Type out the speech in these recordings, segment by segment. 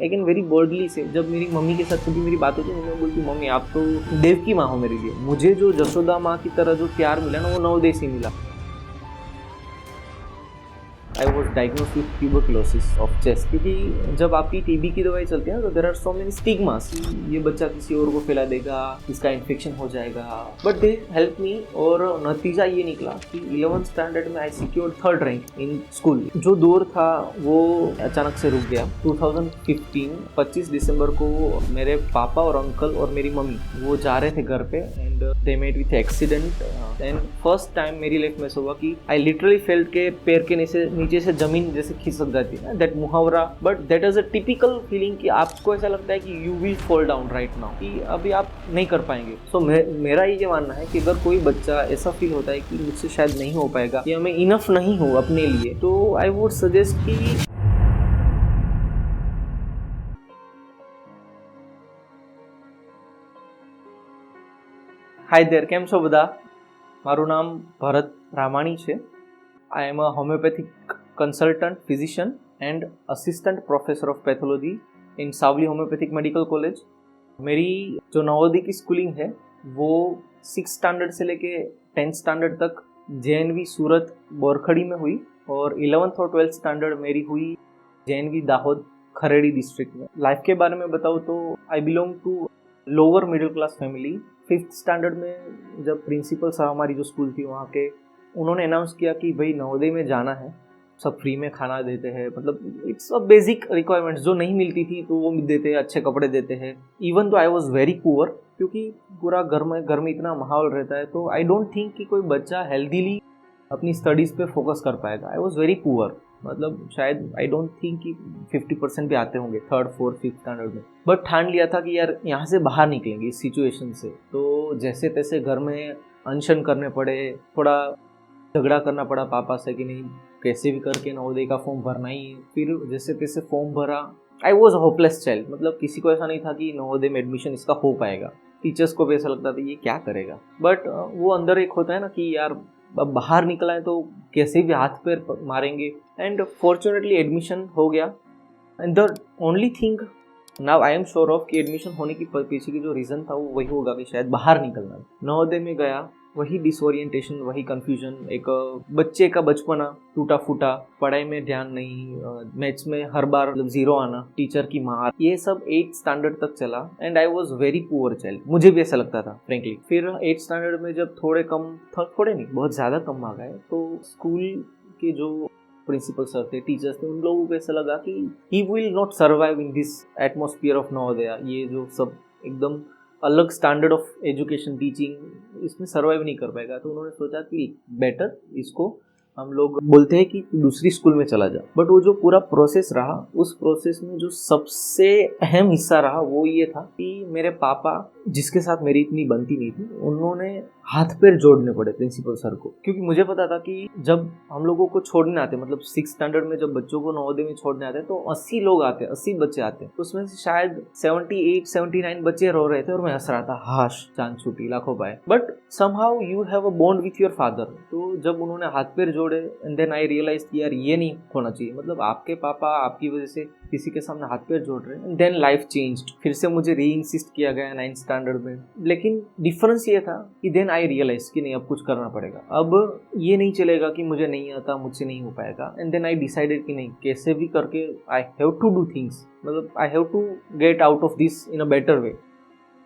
लेकिन very worldly से जब मेरी मम्मी के साथ कभी मेरी बात होती है, मम्मी बोलती मम्मी आप तो देव की माँ हो मेरे लिए। मुझे जो जसोदा माँ की तरह जो प्यार मिला ना वो नवोदय से मिला। आई was diagnose with tuberculosis of chest, क्योंकि जब आपकी टीबी की दवाई चलती है ना तो there are so many stigmas, ये बच्चा किसी और को फैला देगा, इसका इन्फेक्शन हो जाएगा। बट दे हेल्प मी, और नतीजा ये निकला कि 11th स्टैंडर्ड में I secured 3rd rank in school. जो दौर था वो अचानक से रुक गया। 2015 25 दिसंबर को मेरे पापा और अंकल और मेरी मम्मी वो जा रहे थे घर पे, and they met with accident. And first time मेरी लाइफ में ऐसा हुआ कि आई लिटरली फेल्ट के पैर के नीचे से जमीन जैसे खिसक जाती है, दैट मुहावरा। But that is a typical feeling कि आपको ऐसा लगता है कि you will fall down right now, कि अभी आप नहीं कर पाएंगे। सो मेरा ये मानना है कि अगर कोई बच्चा ऐसा फील होता है कि मुझसे शायद नहीं हो पाएगा या मैं इनफ नहीं हूँ अपने लिए, तो आई वुड सजेस्ट कि हाय देर, કેમ છો બધા? મારું નામ ભરત રામાણી છે. I am a homeopathic consultant, physician and assistant professor of pathology in Savli Homeopathic Medical College. मेरी जो नवोदय की स्कूलिंग है वो 6 स्टैंडर्ड से लेके 10th स्टैंडर्ड तक JNV सूरत बोरखड़ी में हुई, और 11th और 12th स्टैंडर्ड मेरी हुई JNV दाहोद खरेड़ी डिस्ट्रिक्ट में. लाइफ के बारे में बताऊँ तो I belong to lower middle class family. 5th standard में जब प्रिंसिपल साहब हमारी जो स्कूल थी वहाँ के, उन्होंने अनाउंस किया कि भाई नवोदय में जाना है, सब फ्री में खाना देते हैं, मतलब इट्स अ बेसिक रिक्वायरमेंट्स जो नहीं मिलती थी तो वो देते हैं, अच्छे कपड़े देते हैं. इवन तो आई वॉज वेरी पुअर, क्योंकि पूरा घर में इतना माहौल रहता है, तो आई डोंट थिंक कि कोई बच्चा हेल्दीली अपनी स्टडीज़ पे फोकस कर पाएगा. आई वॉज वेरी पुअर, मतलब शायद आई डोंट थिंक कि 50% भी आते होंगे 3rd 4th 5th स्टैंडर्ड में. बट ठान लिया था कि यार यहाँ से बाहर निकलेंगे इस सिचुएशन से. तो जैसे तैसे घर में अनशन करने पड़े, थोड़ा झगड़ा करना पड़ा पापा से कि नहीं कैसे भी करके नवोदय का फॉर्म भरना ही है. फिर जैसे तैसे फॉर्म भरा. आई वॉज होपलेस चाइल्ड, मतलब किसी को ऐसा नहीं था कि नवोदय में एडमिशन इसका हो पाएगा. टीचर्स को भी ऐसा लगता था ये क्या करेगा. बट वो अंदर एक होता है ना कि यार अब बाहर निकला है तो कैसे भी हाथ पैर मारेंगे. एंड फॉर्चुनेटली एडमिशन हो गया. And the only thing now I am sure of कि एडमिशन होने की पीछे की जो रीज़न था वो वही होगा कि शायद बाहर निकलना. नवोदय में गया, वही डिसोरिएंटेशन, वही कंफ्यूजन, एक बच्चे का बचपना टूटा फूटा, पढ़ाई में ध्यान नहीं, मैथ्स में हर बार जीरो आना, टीचर की मार, ये सब 8th स्टैंडर्ड तक चला. And I was very poor child, मुझे भी ऐसा लगता था फ्रेंकली. फिर 8th स्टैंडर्ड में जब थोड़े नहीं बहुत ज़्यादा कम आ गए, तो स्कूल के जो प्रिंसिपल सर थे, टीचर्स थे, उन लोगों को ऐसा लगा कि he will not survive in this atmosphere of Navodaya. ये जो सब एकदम अलग स्टैंडर्ड ऑफ एजुकेशन टीचिंग, इसमें सर्वाइव नहीं कर पाएगा. तो उन्होंने सोचा कि बेटर इसको, हम लोग बोलते हैं कि दूसरी स्कूल में चला जा. बट वो जो पूरा प्रोसेस रहा, उस प्रोसेस में जो सबसे अहम हिस्सा रहा वो ये था कि मेरे पापा, जिसके साथ मेरी इतनी बनती नहीं थी, उन्होंने हाथ पैर जोड़ने पड़े प्रिंसिपल सर को. क्योंकि मुझे पता था कि जब हम लोगों को छोड़ने आते, मतलब 6th स्टैंडर्ड में जब बच्चों को नवोदय में छोड़ने आते तो 80 लोग आते, 80 बच्चे आते. उसमें से शायद 78-79 बच्चे रो रहे थे और मैं हंस रहा था, हाश चांद छूटी लाखों पाए. But somehow you have a bond with your father. तो जब उन्होंने हाथ पैर जोड़े, एंड देन आई रियलाइज कि यार ये नहीं होना चाहिए, मतलब आपके पापा आपकी वजह से किसी के सामने हाथ पैर जोड़ रहे हैं. Then life changed. फिर से मुझे री इंसिस्ट किया गया 9th स्टैंडर्ड में. लेकिन डिफरेंस ये था कि देन आई रियलाइज कि नहीं अब कुछ करना पड़ेगा, अब ये नहीं चलेगा कि मुझे नहीं आता, मुझसे नहीं हो पाएगा. एंड देन आई डिसाइडेड कि नहीं, कैसे भी करके I have to do things, मतलब I have to get out of this in a better way.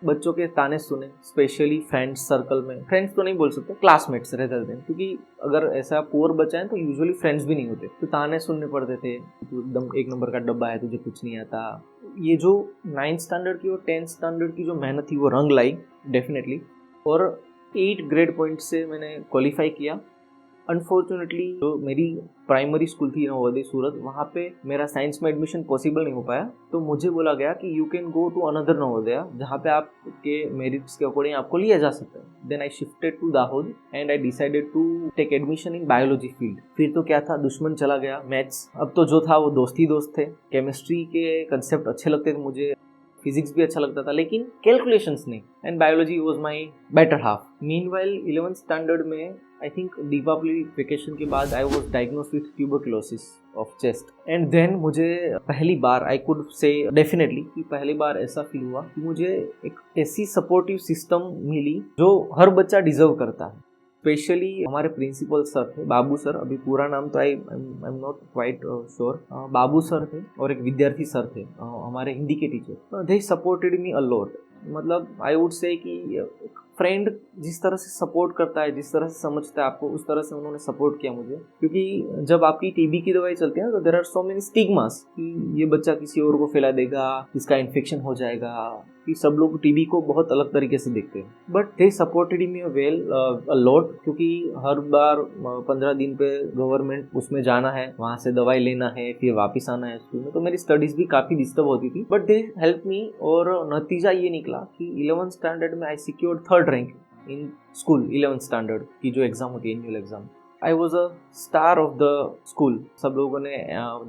बच्चों के ताने सुने, स्पेशली फ्रेंड्स सर्कल में, फ्रेंड्स तो नहीं बोल सकते, क्लासमेट्स रहते थे, क्योंकि अगर ऐसा पुअर बच्चा है तो यूजुअली फ्रेंड्स भी नहीं होते. तो ताने सुनने पड़ते थे, तो एकदम 1 नंबर का डब्बा है, तुझे कुछ नहीं आता. ये जो 9th स्टैंडर्ड की और 10th स्टैंडर्ड की जो मेहनत थी वो रंग लाई डेफिनेटली. और 8 ग्रेड पॉइंट से मैंने क्वालिफाई किया. अनफॉर्चुनेटली जो मेरी प्राइमरी स्कूल थी नवोदय सूरत, वहाँ पे मेरा साइंस में एडमिशन पॉसिबल नहीं हो पाया. तो मुझे बोला गया कि you can go to another Navodaya जहाँ पे आपके मेरिट्स के अकॉर्डिंग आपको लिया जा सकता है. Then I shifted to Dahod and I decided to take admission in biology field. फिर तो क्या था, दुश्मन चला गया मैथ्स. अब तो जो था वो दोस्त ही दोस्त थे. केमिस्ट्री के कंसेप्ट अच्छे लगते थे मुझे, फिजिक्स भी अच्छा लगता था, लेकिन कैलकुलेशंस नहीं. And biology was my better half. Meanwhile 11th standard में आई थिंक दीपावली वेकेशन के बाद I was diagnose with tuberculosis of chest and then मुझे पहली बार आई कुड से डेफिनेटली कि पहली बार ऐसा फील हुआ कि मुझे एक ऐसी सपोर्टिव सिस्टम मिली जो हर बच्चा डिजर्व करता है। स्पेशली हमारे प्रिंसिपल सर थे, बाबू सर, अभी पूरा नाम तो I am not quite sure, Babu sir थे और एक विद्यार्थी सर थे हमारे हिंदी के teacher. They supported me a lot. मतलब आई वुड से कि फ्रेंड जिस तरह से सपोर्ट करता है, जिस तरह से समझता है आपको, उस तरह से उन्होंने सपोर्ट किया मुझे। क्योंकि जब आपकी टीबी की दवाई चलती है ना, तो there are so many stigmas कि ये बच्चा किसी और को फैला देगा, इसका इन्फेक्शन हो जाएगा, कि सब लोग टीबी को बहुत अलग तरीके से देखते हैं। But they supported me well a lot, क्योंकि हर बार 15 दिन पे गवर्नमेंट उसमें जाना है, वहाँ से दवाई लेना है, फिर वापस आना है स्कूल में, तो मेरी स्टडीज भी काफ़ी डिस्टर्ब होती थी। बट दे हेल्प मी और नतीजा ये निकला कि 11th स्टैंडर्ड में I secured 3rd rank in school. 11th standard की जो एग्ज़ाम होती है, annual exam, I was a star of the school. सब लोगों ने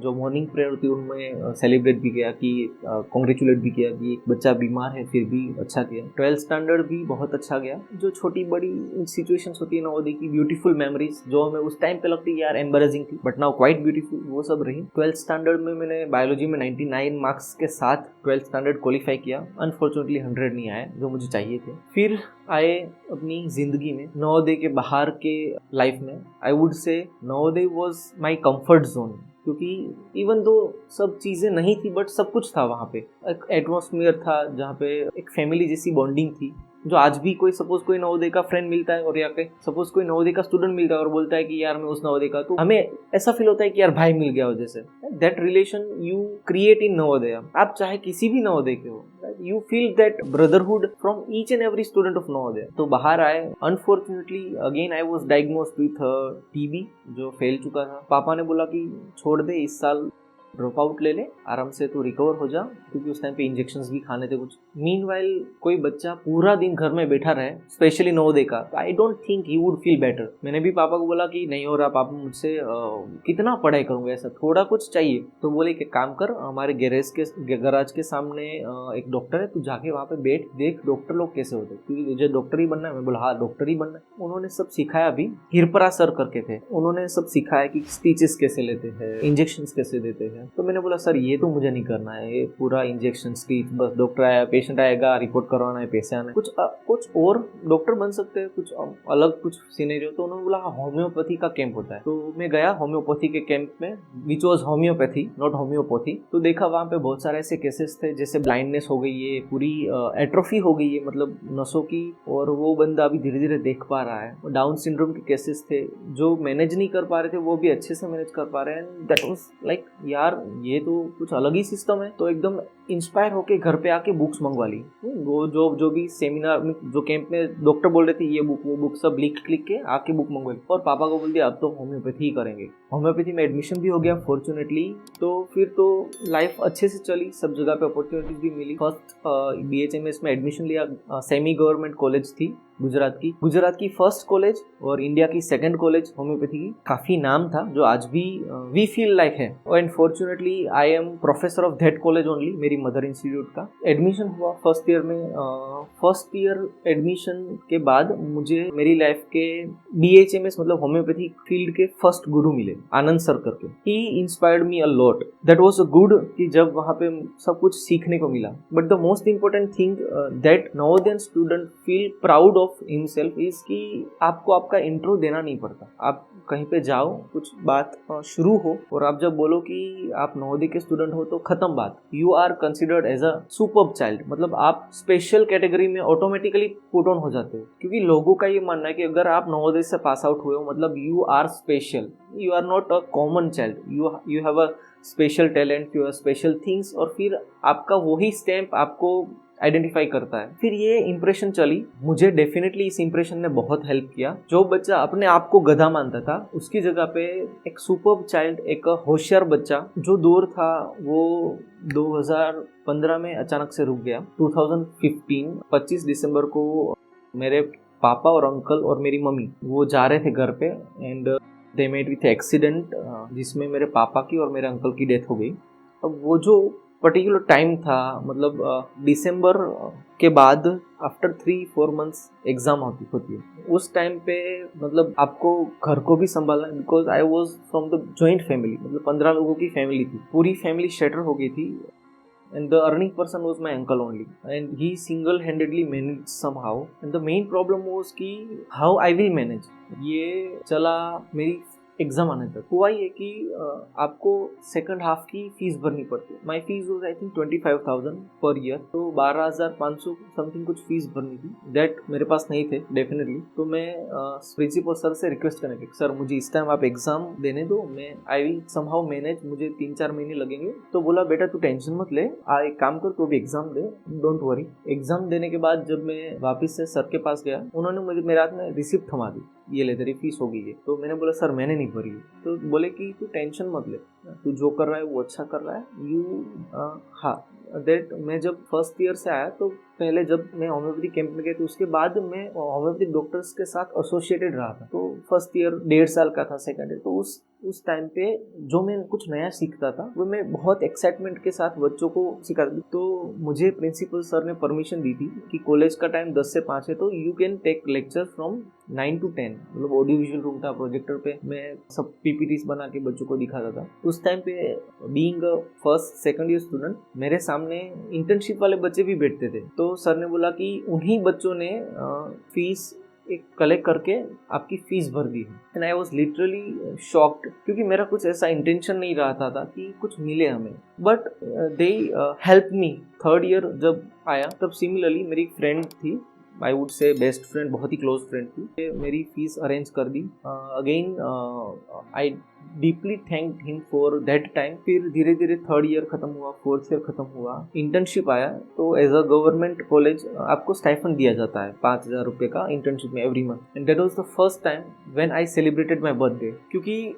जो मॉर्निंग प्रेयर होती है उनमें सेलिब्रेट भी किया, कि कॉन्ग्रेचुलेट भी किया कि बच्चा बीमार है फिर भी अच्छा किया। 12th स्टैंडर्ड भी बहुत अच्छा गया। जो छोटी बड़ी सिचुएशंस होती है नवोदय की, ब्यूटीफुल मेमोरीज जो हमें उस टाइम पे लगती है यार एम्बैरेसिंग थी, बट नाउ क्वाइट ब्यूटीफुल, वो सब रही। 12th स्टैंडर्ड में मैंने बायोलॉजी में 99 मार्क्स के साथ 12th स्टैंडर्ड क्वालिफाई किया। अनफॉर्चुनेटली 100 नहीं आए जो मुझे चाहिए थे। फिर आए अपनी जिंदगी में नवोदय के बाहर के लाइफ में। आई वुड से Navodaya was my comfort zone, क्योंकि इवन दो सब चीज़ें नहीं थी बट सब कुछ था वहाँ पे। एक एटमॉस्फेयर था जहाँ पे एक फैमिली जैसी बॉन्डिंग थी, जो आज भी कोई सपोज कोई नवोदय का फ्रेंड मिलता है और या फिर सपोज कोई नवोदय का स्टूडेंट मिलता है और बोलता है कि यार मैं उस नवोदय का, तो हमें ऐसा फील होता है कि यार भाई मिल गया हो जैसे। That relation you create in Navodaya. आप चाहे किसी भी नवोदय के हो, you feel that brotherhood from each and every student of Navodaya. तो बाहर आए, unfortunately again I was diagnosed with TB जो फैल चुका था। पापा ने बोला कि छोड़ दे, इस साल ड्रॉप आउट ले ले, आराम से तू रिकवर हो जा, क्योंकि उस टाइम पे इंजेक्शंस भी खाने थे कुछ। मीनवाइल कोई बच्चा पूरा दिन घर में बैठा रहे, स्पेशली नवोदय का, I don't think he would feel better. मैंने भी पापा को बोला कि नहीं हो रहा पापा मुझसे, कितना पढ़ाई करूंगा, ऐसा थोड़ा कुछ चाहिए। तो बोले कि काम कर, हमारे गैराज के सामने एक डॉक्टर है, तू जाके वहाँ पे बैठ, देख डॉक्टर लोग कैसे होते, क्योंकि तुझे डॉक्टर ही बनना है। मैं बोला हाँ डॉक्टर ही बनना है। उन्होंने सब सिखाया भी, हिरपरा सर करके थे, उन्होंने सब सिखाया कि स्टिचेस कैसे लेते हैं, इंजेक्शन कैसे देते हैं। तो मैंने बोला सर ये तो मुझे नहीं करना है, ये पूरा इंजेक्शन स्टिच, बस डॉक्टर आया, पेशेंट आएगा, रिपोर्ट करवाना है, पैसे आना है, कुछ और डॉक्टर बन सकते हैं, कुछ अलग कुछ सिनेरियो। तो उन्होंने बोला होम्योपैथी का कैंप होता है। तो मैं गया होम्योपैथी के कैंप में, which was homeopathy not homeopathy. तो देखा वहाँ पे बहुत सारे ऐसे केसेस थे, जैसे ब्लाइंडनेस हो गई है, पूरी एट्रोफी हो गई है मतलब नसों की, और वो बंदा अभी धीरे धीरे देख पा रहा है। डाउन सिंड्रोम के केसेस थे, जो मैनेज नहीं कर पा रहे थे वो भी अच्छे से मैनेज कर पा रहे हैं। दैट वाज लाइक यार ये तो कुछ अलग ही सिस्टम है। तो एकदम इंस्पायर होके घर पे आके बुक्स मंगवा ली। वो जो भी सेमिनार में, जो कैंप में डॉक्टर बोल रहे थे ये बुक वो बुक, सब लिख के आके बुक मंगवाई, और पापा को बोल दिया अब तो होम्योपैथी ही करेंगे। होम्योपैथी में एडमिशन भी हो गया फॉर्चुनेटली। तो फिर तो लाइफ अच्छे से चली, सब जगह पे अपॉर्चुनिटीज भी मिली। फर्स्ट BHMS में एडमिशन लिया, सेमी गवर्नमेंट कॉलेज थी गुजरात की फर्स्ट कॉलेज और इंडिया की सेकंड कॉलेज होम्योपैथी की। काफी नाम था जो आज भी वी फील लाइक है। And fortunately I am professor of that college only, मेरी मदर इंस्टीट्यूट का। एडमिशन हुआ फर्स्ट ईयर में। फर्स्ट ईयर एडमिशन के बाद मुझे मेरी लाइफ के BHMS मतलब होम्योपैथी फील्ड के फर्स्ट गुरु मिले, आनंद सर करके। He inspired me a lot. That was a good कि जब वहाँ पे सब कुछ सीखने को मिला। But the most important thing that Navodaya student feel proud of himself is कि आपको आपका इंट्रो देना नहीं पड़ता। आप कहीं पे जाओ, कुछ बात शुरू हो, और आप जब बोलो कि आप नवोदय के स्टूडेंट हो तो खत्म बात। You are considered as a superb child, मतलब आप स्पेशल कैटेगरी में ऑटोमेटिकली पुट ऑन हो जाते हो। क्योंकि लोगों का ये मानना है कि अगर आप नवोदय से पास आउट हुए हो मतलब you are special, you are not a common child, you have a special talent, you have special things, और फिर आपका वही स्टैम्प आपको आइडेंटिफाई करता है। फिर ये इंप्रेशन चली, मुझे डेफिनेटली इस इंप्रेशन ने बहुत हेल्प किया। जो बच्चा अपने आप को गधा मानता था, उसकी जगह पे एक सुपर्ब चाइल्ड, एक होशियार बच्चा जो दूर था, वो 2015 में अचानक से रुक गया। 2015 25 दिसंबर को मेरे पापा और अंकल और मेरी मम्मी वो जा रहे थे घर पे, and they met with accident जिसमें मेरे पापा की और मेरे अंकल की डेथ हो गई। अब वो जो पर्टिकुलर टाइम था, मतलब दिसंबर के बाद आफ्टर 3-4 मंथ्स एग्जाम होती है। उस टाइम पे मतलब आपको घर को भी संभालना, because I was from the joint family, मतलब 15 लोगों की फैमिली थी, पूरी फैमिली शेटर हो गई थी। And the earning person was my uncle only, and he single-handedly managed somehow. And the main problem was कि how I will manage। ये चला मेरी एग्जाम आने तक। हुआ ये कि आपको सेकंड हाफ की फीस भरनी पड़ती है। My fees was I think 25,000 per year, तो 12,500 समथिंग कुछ फीस भरनी थी। दैट मेरे पास नहीं थे डेफिनेटली। तो मैं प्रिंसिपल सर से रिक्वेस्ट करने लगी, सर मुझे इस टाइम आप एग्जाम देने दो, मैं आई विल समहाउ मैनेज, मुझे 3-4 महीने लगेंगे। तो बोला बेटा तू टेंशन मत ले, एक काम कर, तू अभी exam they, don't worry. Exam देने के बाद जब मैं वापस से सर के पास गया, उन्होंने मुझे मेरे हाथ में रिसिप्ट थमा दी, ये ले तेरी फीस हो गई है। तो मैंने बोला सर मैंने नहीं भरी है। तो बोले कि तू टेंशन मत ले, तू जो कर रहा है वो अच्छा कर रहा है। हाँ दैट मैं जब फर्स्ट ईयर से आया, तो पहले जब मैं होम्योपैथी कैंप में गया, तो उसके बाद मैं होम्योपैथिक डॉक्टर्स के साथ एसोसिएटेड रहा था। तो फर्स्ट ईयर 1.5 साल का था, सेकंड ईयर। तो उस टाइम पे जो मैं कुछ नया सीखता था वो मैं बहुत एक्साइटमेंट के साथ बच्चों को सिखाता था। तो मुझे प्रिंसिपल सर ने परमिशन दी थी कि कॉलेज का टाइम 10 से 5 है, तो you can take lecture from 9 to 10। मतलब ऑडियो विजुअल रूम था, प्रोजेक्टर पे मैं सब पीपीटीज बना के बच्चों को दिखाता था। उस टाइम पे being a first second year student, मेरे सामने इंटर्नशिप वाले बच्चे भी बैठते थे। तो सर ने बोला कि उन्हीं बच्चों ने फीस एक कलेक्ट करके आपकी फीस भर दी है। And I was literally shocked, क्योंकि मेरा कुछ ऐसा इंटेंशन नहीं रहता था कि कुछ मिले हमें, but they help me. Third year जब आया, तब सिमिलरली मेरी फ्रेंड थी, I would say best friend, बहुत ही क्लोज फ्रेंड थी, मेरी फीस अरेंज कर दी। Again I deeply thank him for that time. फिर धीरे धीरे थर्ड ईयर खत्म हुआ, फोर्थ ईयर खत्म हुआ, इंटर्नशिप आया। तो एज अ गवर्नमेंट कॉलेज आपको स्टाइफन दिया जाता है 5,000 रुपये का इंटर्नशिप में every month. And that was the first time when I celebrated my birthday. क्योंकि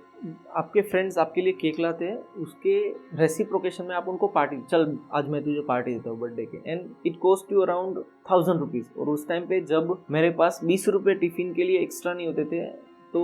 आपके फ्रेंड्स आपके लिए केक लाते हैं, उसके रेसिप्रोकेशन में आप उनको पार्टी, चल आज मैं तुझे पार्टी देता हूँ बर्थडे के, and it cost you around 1,000 rupees. और उस टाइम पे जब मेरे पास 20 रुपये टिफिन के लिए एक्स्ट्रा नहीं होते थे, तो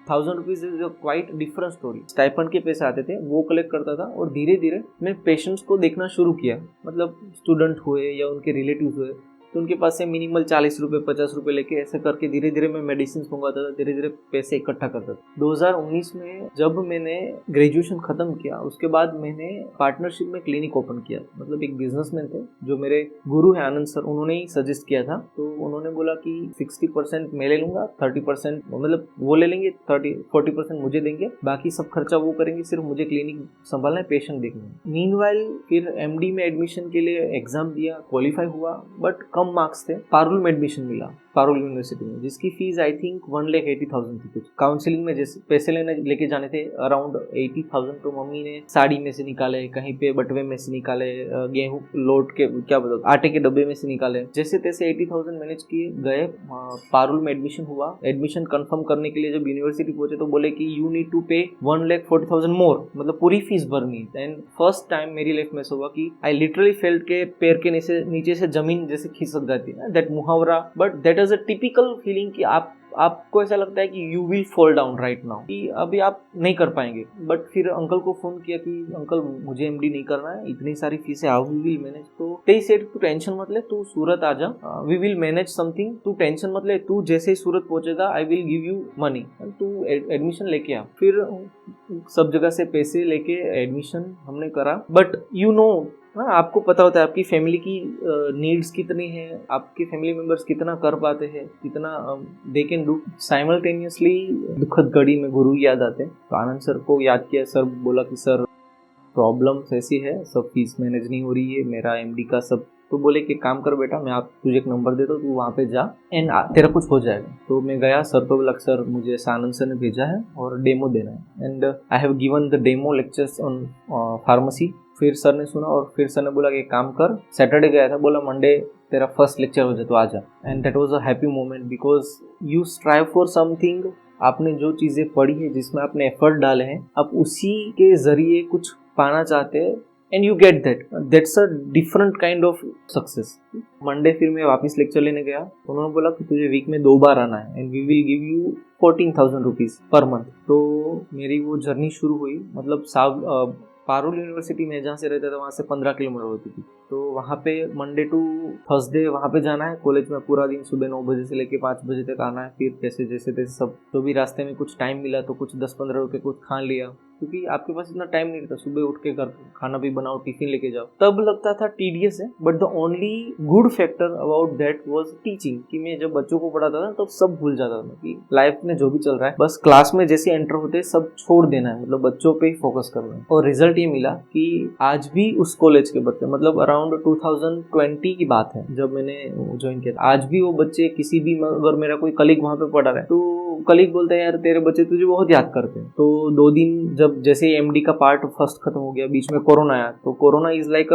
1,000 rupees is quite different story. Stipend के पैसे आते थे, वो कलेक्ट करता था, और धीरे धीरे मैं पेशेंट्स को देखना शुरू किया। मतलब स्टूडेंट हुए या उनके रिलेटिव्स हुए, तो उनके पास से मिनिमल 40 रुपये 50 रुपये लेके ऐसे करके धीरे धीरे मैं मेडिसिन मंगवाता था, धीरे धीरे पैसे इकट्ठा करता था। 2019 में जब मैंने ग्रेजुएशन खत्म किया, उसके बाद मैंने पार्टनरशिप में क्लिनिक ओपन किया। मतलब एक बिजनेसमैन थे जो मेरे गुरु है आनंद सर, उन्होंने ही सजेस्ट किया था। तो उन्होंने बोला कि 60% मैं ले लूंगा, 30% मतलब वो ले लेंगे, 40% मुझे देंगे, बाकी सब खर्चा वो करेंगे, सिर्फ मुझे क्लिनिक संभालना है, पेशेंट देखना है। मीनवाइल फिर एमडी में एडमिशन के लिए एग्जाम दिया, क्वालिफाई हुआ, बट कम मार्क्स थे। पारुल में एडमिशन मिला, पारुल यूनिवर्सिटी में, जिसकी फीस आई थिंक 1,80,000 थी कुछ। काउंसलिंग में जैसे पैसे लेके जाने थे अराउंड 80,000, तो मम्मी ने साड़ी में से निकाले, कहीं पे बटवे में से निकाले, गेहूं लोट के क्या बताओ आटे के डब्बे में से निकाले, जैसे तैसे 80,000 मैनेज किए, गए पारुल में एडमिशन हुआ। एडमिशन कंफर्म करने के लिए जब यूनिवर्सिटी पहुंचे, तो बोले कि यू नीड टू पे 1,40,000 मोर, मतलब पूरी फीस भरनी। एंड फर्स्ट टाइम मेरी लाइफ में ऐसा हुआ कि आई लिटरली फेल्ट के पैर के नीचे से जमीन जैसे खिसक जाती है, दैट मुहावरा, but that is a typical feeling कि आपको ऐसा लगता है कि you will fall down right now, कि अभी आप नहीं कर पाएंगे। बट फिर अंकल को फोन किया कि अंकल मुझे एमडी नहीं करना है, इतनी सारी फीसें, हाउ वी विल मैनेज। तो दे सेड तू टेंशन मत ले, तू सूरत आ जा, वी विल मैनेज समथिंग, तू टेंशन मत ले, तू जैसे ही सूरत पहुंचेगा I will give you money, तू एडमिशन लेके आ। फिर सब जगह से पैसे लेके एडमिशन हमने करा। बट यू नो, आपको पता होता है आपकी फैमिली की नीड्स कितनी है, आपके फैमिली मेंबर्स कितना कर पाते हैं, कितना दे कैन डू साइमल्टेनियसली। दुखद घड़ी में गुरु याद आते हैं, तो आनंद सर को याद किया। सर बोला कि सर प्रॉब्लम ऐसी है, सब फीस मैनेज नहीं हो रही है, मेरा एमडी का सब। तो बोले कि काम कर बेटा, मैं आप तुझे एक नंबर देता हूँ, तू वहाँ पे जा एंड तेरा कुछ हो जाएगा। तो मैं गया, सर को बोला सर मुझे आनंद सर ने भेजा है और डेमो देना है, and I have given the demo lectures on pharmacy. फिर सर ने सुना, और फिर सर ने बोला कि काम कर, सैटरडे गया था, बोला मंडे तेरा फर्स्ट लेक्चर हो जाए तो आ जा। And that was a happy moment, because you strive for something. आपने जो चीज़ें पढ़ी है, जिसमें आपने एफर्ट डाले हैं, आप उसी के जरिए कुछ पाना चाहते हैं, and you get that's a different kind of success. Monday फिर मैं वापस लेक्चर लेने गया, उन्होंने बोला कि तुझे वीक में 2 बार आना है, and we will give you 14,000 rupees per month. तो मेरी वो जर्नी शुरू हुई। मतलब पारुल यूनिवर्सिटी में जहाँ से रहता था वहाँ से 15 किलोमीटर होती थी। तो वहाँ पे मंडे टू थर्सडे वहाँ पे जाना है कॉलेज में, पूरा दिन सुबह 9 बजे से लेके 5 बजे तक आना है। फिर जैसे जैसे तैसे सब जो भी रास्ते में कुछ टाइम मिला तो कुछ 10-15 रुपये कुछ खा लिया, क्योंकि आपके पास इतना टाइम नहीं रहता। सुबह उठ के घर खाना भी बनाओ, टिफिन लेके जाओ। तब लगता था टीडियस है, but the only good factor about that was teaching, कि मैं जब बच्चों को पढ़ाता था तो सब भूल जाता था कि लाइफ में जो भी चल रहा है बस क्लास में जैसे एंटर होते सब छोड़ देना है, मतलब बच्चों पे ही फोकस करना है। और रिजल्ट ये मिला कि आज भी उस कॉलेज के बच्चे, मतलब अराउंड 2020 की बात है जब मैंने ज्वाइन किया, आज भी वो बच्चे किसी भी, अगर मेरा कोई कलीग वहाँ पे पढ़ा रहा है तो कलीग बोलते हैं यार तेरे बच्चे तुझे बहुत याद करते हैं। तो 2 दिन जब जैसे एमडी का पार्ट फर्स्ट खत्म हो गया, बीच में कोरोना आया, तो कोरोना इज लाइक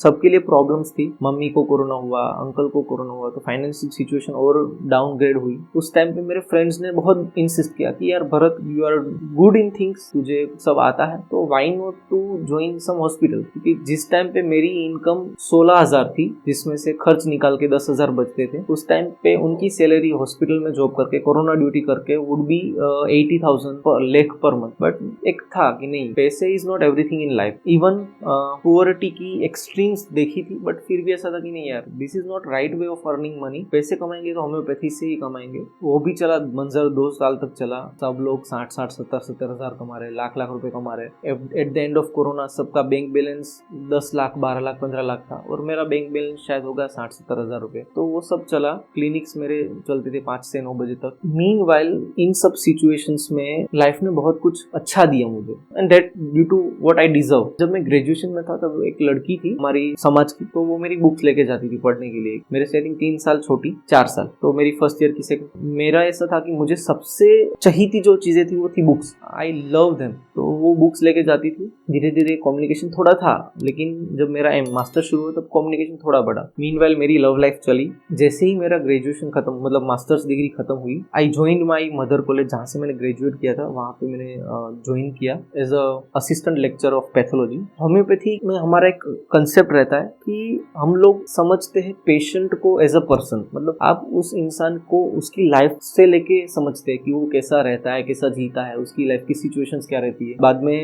सबके लिए प्रॉब्लम्स थी। मम्मी को कोरोना हुआ, अंकल को कोरोना हुआ, तो फाइनेंशियल सिचुएशन और डाउनग्रेड हुई। उस टाइम पे मेरे फ्रेंड्स ने बहुत इंसिस्ट किया कि यार Bharat you are good in things, तुझे सब आता है, तो why not to join some hospital. क्योंकि जिस टाइम पे मेरी इनकम 16,000 थी, जिसमें से खर्च निकाल के 10,000 बचते थे, उस टाइम पे उनकी सैलरी हॉस्पिटल में जॉब करके कोरोना ड्यूटी करके वुड बी 80,000 पर लेख पर मंथ। बट एक था कि नहीं, पैसे is not everything in life. Even poverty की एक्सट्रीम्स देखी थी, बट फिर भी ऐसा था कि नहीं यार this is not right way of earning money. पैसे कमाएंगे तो होम्योपैथी से ही कमाएंगे। वो भी चला मंजर 2 साल तक चला, सब लोग 60-60, 70-70 हजार कमा रहे, लाख रुपए कमा रहे। At the end of corona सबका बैंक बैलेंस 10 लाख, 12 लाख, 15 लाख था, और मेरा बैंक बैलेंस शायद होगा 60-70 हजार रुपए। तो वो सब चला, क्लिनिक्स मेरे चलते थे 5 से 9 बजे तक। मीनवाइल इन सब सिचुएशंस में लाइफ ने बहुत कुछ अच्छा दिया मुझे, and that due to what I deserve. जब मैं ग्रेजुएशन में था तब एक लड़की थी हमारी समाज की, तो वो मेरी बुक्स लेके जाती थी पढ़ने के लिए। मेरे से 3 साल छोटी, 4 साल, तो मेरी फर्स्ट ईयर की सेकंड। मेरा ऐसा था कि मुझे सबसे चाहिए जो चीजें थी वो थी बुक्स। I love them. तो वो बुक्स लेके जाती थी। धीरे धीरे कम्युनिकेशन थोड़ा था, लेकिन जब मेरा मास्टर शुरू हुआ तब कम्युनिकेशन थोड़ा बढ़ा। मीनवाइल मेरी लव लाइफ चली। जैसे ही मेरा ग्रेजुएशन खत्म, मतलब मास्टर्स डिग्री खत्म हुई, आई ज्वाइंड माई मदर कॉलेज, जहाँ से मैंने ग्रेजुएट किया था। वहाँ पे मैंने ज्वाइन किया as a assistant lecture of pathology. Homeopathy में हमारा एक कंसेप्ट रहता है कि हम लोग समझते हैं पेशेंट को एज अ पर्सन, मतलब आप उस इंसान को उसकी लाइफ से लेके समझते हैं कि वो कैसा रहता है, कैसा जीता है, उसकी लाइफ की सिचुएशंस क्या रहती है। बाद में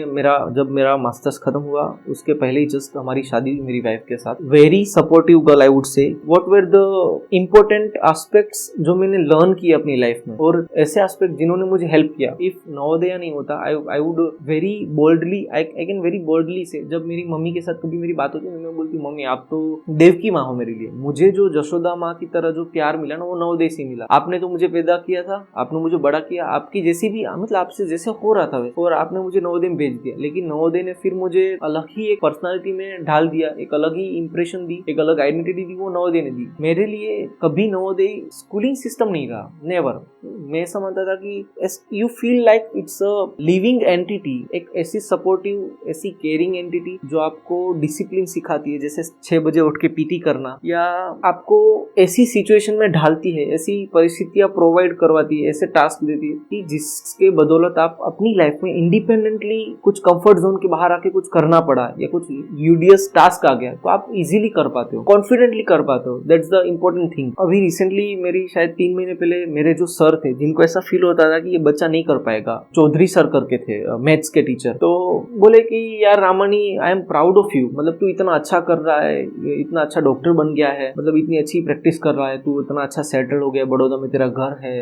जब मेरा मास्टर्स खत्म हुआ, उसके पहले ही जस्ट हमारी शादी हुई मेरी वाइफ के साथ। Very supportive girl I would से। What were the important aspects जो मैंने लर्न किया अपनी लाइफ में, और ऐसे एस्पेक्ट जिन्होंने मुझे हेल्प किया। इफ नवोदय नहीं होता, I would very boldly, I can very boldly से, जब मेरी मम्मी के साथ कभी मेरी बात होती है, मैं बोलती मम्मी आप तो देव की माँ हो मेरे लिए। मुझे जो जशोदा माँ की तरह जो प्यार मिला ना, वो नवोदय से मिला। आपने तो मुझे पैदा किया था, आपने मुझे बड़ा किया, आपकी जैसी भी, मतलब आपसे जैसे हो रहा था वैसे, और आपने मुझे नवोदय में भेज दिया। लेकिन नवोदय ने फिर मुझे अलग ही एक पर्सनालिटी में ढाल दिया, एक अलग ही इंप्रेशन दी, एक अलग आइडेंटिटी दी, वो नवोदय ने दी। मेरे लिए कभी नवोदय स्कूलिंग सिस्टम नहीं रहा, नेवर। मैं समझता था कि you feel like it's a living entity, एक ऐसी सपोर्टिव, ऐसी केयरिंग एंटिटी जो आपको डिसिप्लिन सिखाती है, जैसे 6 बजे उठ के पीटी करना, या आपको ऐसी सिचुएशन में ढालती है, ऐसी परिस्थितियां प्रोवाइड करवाती है, ऐसे टास्क देती है कि जिसके बदौलत आप अपनी लाइफ में इंडिपेंडेंटली कुछ कंफर्ट जोन के बाहर आके कुछ करना पड़ा या कुछ यूडियस टास्क आ गया तो आप इजीली कर पाते हो, कॉन्फिडेंटली कर पाते हो। That's the important thing. अभी रिसेंटली मेरी शायद 3 महीने पहले मेरे जो सर थे, जिनको ऐसा फील होता था कि ये बच्चा नहीं कर पाएगा, चौधरी सर करके थे, मैथ्स के टीचर, तो बोले कि यार Ramani I am proud of you, मतलब तू इतना अच्छा कर रहा है, इतना अच्छा डॉक्टर बन गया है, मतलब इतनी अच्छी प्रैक्टिस कर रहा है, तू इतना अच्छा सेटल हो गया, बड़ौदा में तेरा घर है,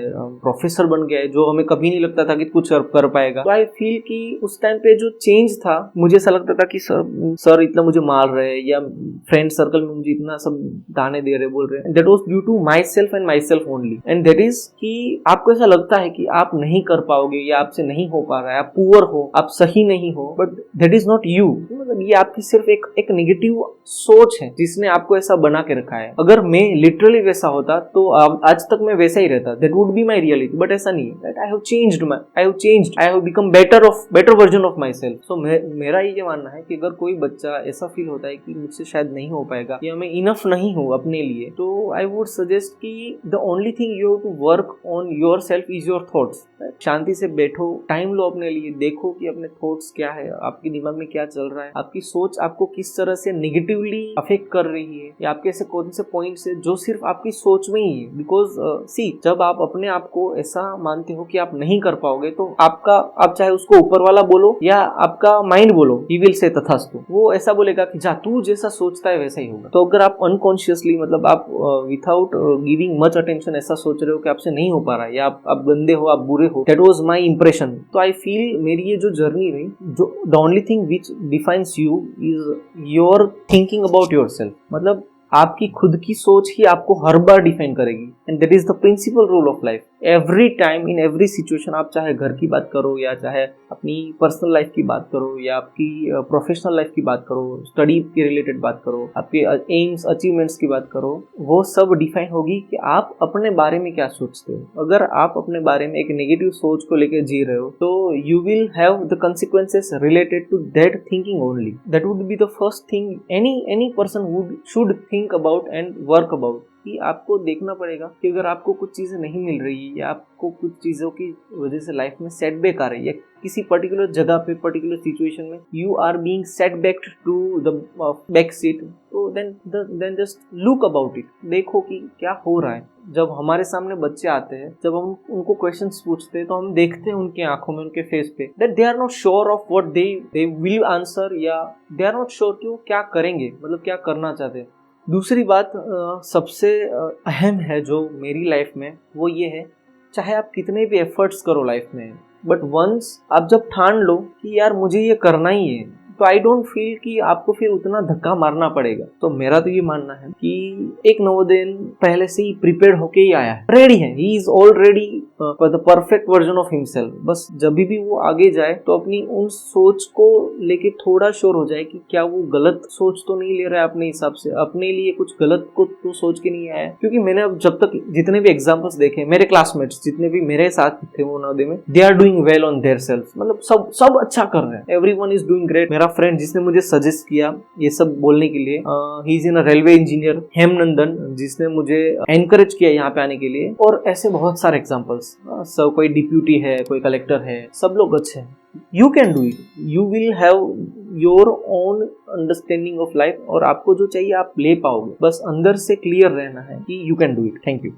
प्रोफेसर बन गया है, जो हमें कभी नहीं लगता था कि कुछ कर पाएगा। तो आई फील कि उस टाइम पे जो चेंज था, मुझे ऐसा लगता था कि सर इतना मुझे मार रहे या फ्रेंड सर्कल में मुझे इतना सब दाने दे रहे, बोल रहे, that was due to myself and myself only. And that is कि आपको ऐसा लगता है कि आप नहीं कर पाओगे या आपसे नहीं हो पा रहा है, आप पुअर हो, आप सही नहीं हो, but that is not you. मतलब ये आपकी सिर्फ एक नेगेटिव सोच है जिसने आपको ऐसा बना के रखा है। अगर मैं लिटरली वैसा होता तो आज तक मैं वैसा ही रहता, that would be my reality. But ऐसा नहीं है, I have changed, I have become better version of my self. So मेरा ये मानना है कि अगर कोई बच्चा ऐसा फील होता है कि मुझसे शायद नहीं हो पाएगा या मैं इनफ नहीं हूँ अपने लिए, तो आई वुड सजेस्ट कि the only thing you have to work on your self self is your thoughts. शांति से बैठो, टाइम लो अपने लिए, देखो कि अपने थॉट्स क्या है, आपके दिमाग में क्या चल रहा है, आपकी सोच आपको किस तरह से नेगेटिवली अफेक्ट कर रही है, या आपके ऐसे कौन से पॉइंट्स है जो सिर्फ आपकी सोच में ही है। बिकॉज सी, जब आप अपने आप को ऐसा मानते हो कि आप नहीं कर पाओगे, तो आप चाहे उसको ऊपर वाला बोलो या आपका माइंड बोलो, ही विल से तथास्तु, वो ऐसा बोलेगा कि जा, तू जैसा सोचता है वैसा ही होगा। तो अगर आप अनकॉन्शियसली, मतलब आप विथाउट गिविंग मच अटेंशन ऐसा सोच रहे हो कि आपसे नहीं हो पा रहा है, या आप गंदे हो, आप बुरे हो, दैट वाज माय इंप्रेशन। तो आई फील मेरी ये जो जर्नी रही, जो the only thing which defines you is your thinking about yourself. मतलब आपकी खुद की सोच ही आपको हर बार डिफाइन करेगी, and that is the principle rule of life. Every time, in every situation, आप चाहे घर की बात करो, या चाहे अपनी पर्सनल लाइफ की बात करो, या आपकी प्रोफेशनल लाइफ की बात करो, स्टडी के रिलेटेड बात करो, आपके एम्स अचीवमेंट्स की बात करो, वो सब डिफाइन होगी कि आप अपने बारे में क्या सोचते हो। अगर आप अपने बारे में एक नेगेटिव सोच को लेकर जी रहे हो, तो you will have the consequences related to that thinking only. That would be the first thing any person would should think about and work about. कि आपको देखना पड़ेगा कि अगर आपको कुछ चीज़ें नहीं मिल रही, या आपको कुछ चीज़ों की वजह से लाइफ में सेटबैक आ रही है, या किसी पर्टिकुलर जगह पे, पर्टिकुलर सिचुएशन में you are being setback to the back seat, तो then just look about it. देखो कि क्या हो रहा है। जब हमारे सामने बच्चे आते हैं, जब हम उनको क्वेश्चंस पूछते हैं, तो हम देखते हैं उनके आंखों में, उनके फेस पे, that they are not sure of what they will answer, या दे आर नॉट श्योर कि वो क्या करेंगे, मतलब क्या करना चाहते हैं। दूसरी बात सबसे अहम है जो मेरी लाइफ में, वो ये है, चाहे आप कितने भी एफर्ट्स करो लाइफ में, बट वंस आप जब ठान लो कि यार मुझे ये करना ही है, तो आई डोंट फील कि आपको फिर उतना धक्का मारना पड़ेगा। तो मेरा तो ये मानना है कि एक नवोदयन पहले से ही प्रिपेयर्ड होके ही आया है, रेडी है, he is already the perfect version of himself. बस जब भी वो आगे जाए, तो अपनी उन सोच को लेके थोड़ा श्योर हो जाए कि क्या वो गलत सोच तो नहीं ले रहा है अपने हिसाब से, अपने लिए कुछ गलत को तो सोच के नहीं आया। क्योंकि मैंने अब जब तक जितने भी एग्जाम्पल्स देखे, मेरे क्लासमेट्स जितने भी मेरे साथ थे वो नवोदय में, they are doing well on their self. मतलब सब अच्छा कर रहे हैं, एवरीवन इज डूइंग ग्रेट। मेरा फ्रेंड जिसने मुझे सजेस्ट किया ये सब बोलने के लिए, he is in a railway engineer, Hemnandan, जिसने मुझे एनकरेज किया यहाँ पे आने के लिए, और ऐसे बहुत सारे एग्जांपल्स। सब, कोई डिप्यूटी है, कोई कलेक्टर है, सब लोग अच्छे हैं। You can do it, you will have your own understanding of life, और आपको जो चाहिए आप ले पाओगे, बस अंदर से क्लियर रहना है कि you can do it. Thank you.